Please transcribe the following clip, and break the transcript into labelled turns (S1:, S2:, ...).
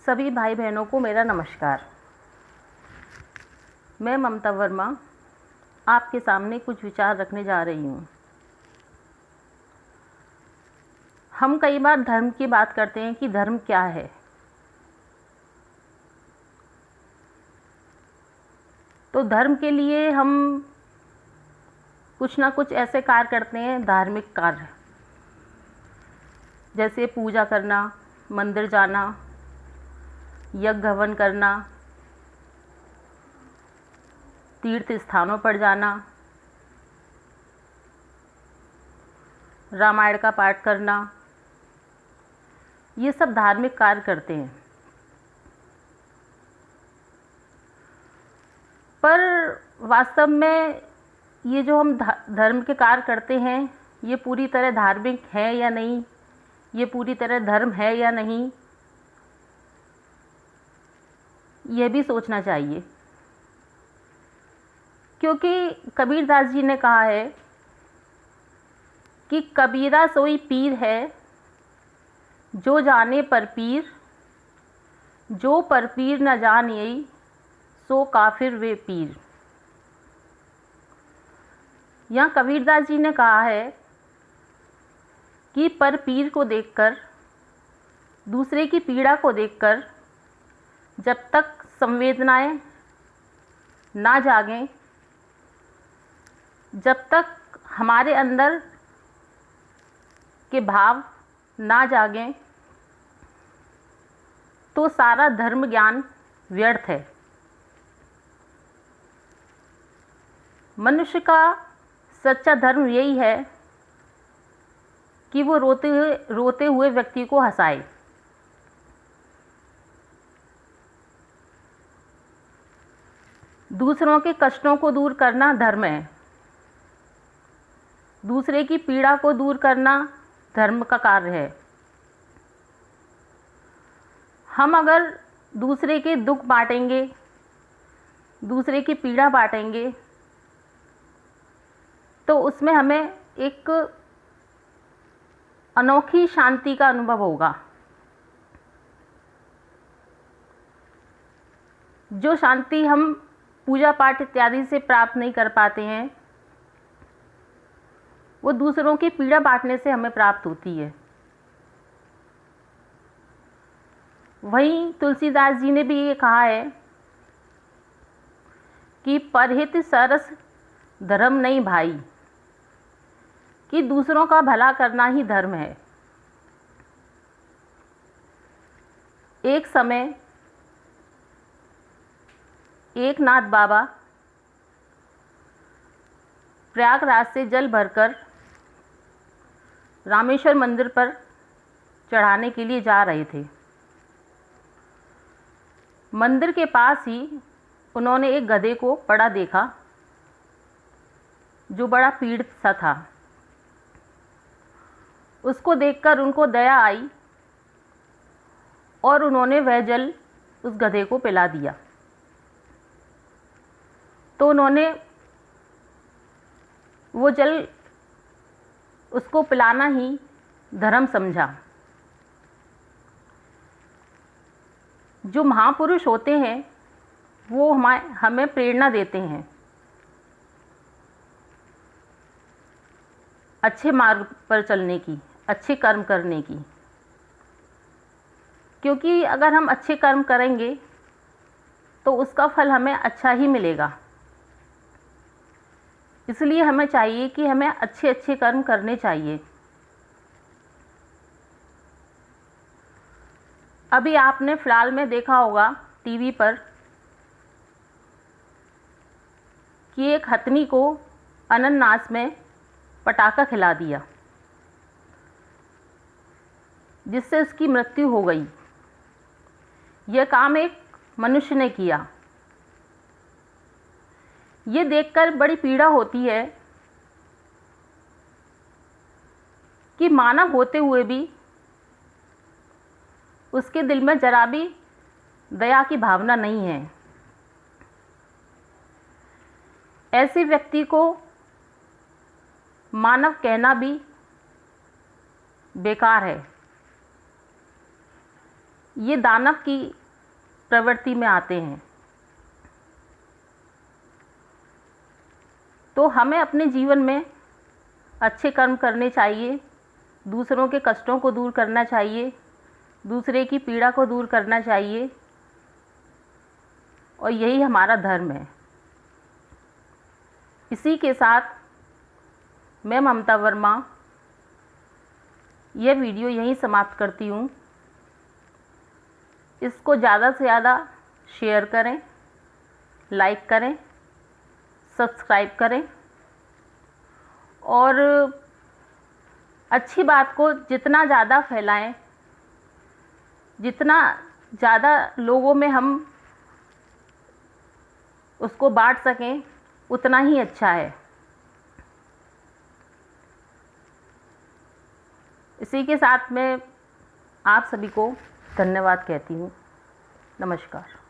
S1: सभी भाई बहनों को मेरा नमस्कार। मैं ममता वर्मा आपके सामने कुछ विचार रखने जा रही हूँ। हम कई बार धर्म की बात करते हैं कि धर्म क्या है। तो धर्म के लिए हम कुछ ना कुछ ऐसे कार्य करते हैं, धार्मिक कार्य, जैसे पूजा करना, मंदिर जाना, यज्ञ हवन करना, तीर्थ स्थानों पर जाना, रामायण का पाठ करना, ये सब धार्मिक कार्य करते हैं। पर वास्तव में ये जो हम धर्म के कार्य करते हैं, ये पूरी तरह धार्मिक है या नहीं, ये पूरी तरह धर्म है या नहीं, यह भी सोचना चाहिए। क्योंकि कबीरदास जी ने कहा है कि कबीरा सोई पीर है, जो जाने पर पीर, जो पर पीर न जाने सो काफिर वे पीर। यहाँ कबीरदास जी ने कहा है कि पर पीर को देखकर, दूसरे की पीड़ा को देखकर जब तक संवेदनाएं ना जागें, जब तक हमारे अंदर के भाव ना जागें, तो सारा धर्म ज्ञान व्यर्थ है। मनुष्य का सच्चा धर्म यही है कि वो रोते हुए व्यक्ति को हंसाए। दूसरों के कष्टों को दूर करना धर्म है। दूसरे की पीड़ा को दूर करना धर्म का कार्य है। हम अगर दूसरे के दुख बांटेंगे, दूसरे की पीड़ा बांटेंगे, तो उसमें हमें एक अनोखी शांति का अनुभव होगा। जो शांति हम पूजा पाठ इत्यादि से प्राप्त नहीं कर पाते हैं, वो दूसरों की पीड़ा बांटने से हमें प्राप्त होती है। वहीं तुलसीदास जी ने भी ये कहा है कि परहित सरस धर्म नहीं भाई, कि दूसरों का भला करना ही धर्म है। एक समय एक नाथ बाबा प्रयागराज से जल भरकर रामेश्वर मंदिर पर चढ़ाने के लिए जा रहे थे। मंदिर के पास ही उन्होंने एक गधे को पड़ा देखा, जो बड़ा पीड़ित सा था। उसको देखकर उनको दया आई और उन्होंने वह जल उस गधे को पिला दिया। तो उन्होंने वो जल उसको पिलाना ही धर्म समझा। जो महापुरुष होते हैं वो हमें प्रेरणा देते हैं अच्छे मार्ग पर चलने की, अच्छे कर्म करने की। क्योंकि अगर हम अच्छे कर्म करेंगे तो उसका फल हमें अच्छा ही मिलेगा। इसलिए हमें चाहिए कि हमें अच्छे अच्छे कर्म करने चाहिए। अभी आपने फिलहाल में देखा होगा टीवी पर कि एक हथनी को अनन्नास में पटाखा खिला दिया, जिससे उसकी मृत्यु हो गई। यह काम एक मनुष्य ने किया। ये देखकर बड़ी पीड़ा होती है कि मानव होते हुए भी उसके दिल में जरा भी दया की भावना नहीं है। ऐसे व्यक्ति को मानव कहना भी बेकार है। ये दानव की प्रवृत्ति में आते हैं। तो हमें अपने जीवन में अच्छे कर्म करने चाहिए, दूसरों के कष्टों को दूर करना चाहिए, दूसरे की पीड़ा को दूर करना चाहिए, और यही हमारा धर्म है। इसी के साथ मैं ममता वर्मा यह वीडियो यहीं समाप्त करती हूँ। इसको ज़्यादा से ज़्यादा शेयर करें, लाइक करें, सब्सक्राइब करें, और अच्छी बात को जितना ज़्यादा फैलाएं, जितना ज़्यादा लोगों में हम उसको बांट सकें उतना ही अच्छा है। इसी के साथ मैं आप सभी को धन्यवाद कहती हूँ। नमस्कार।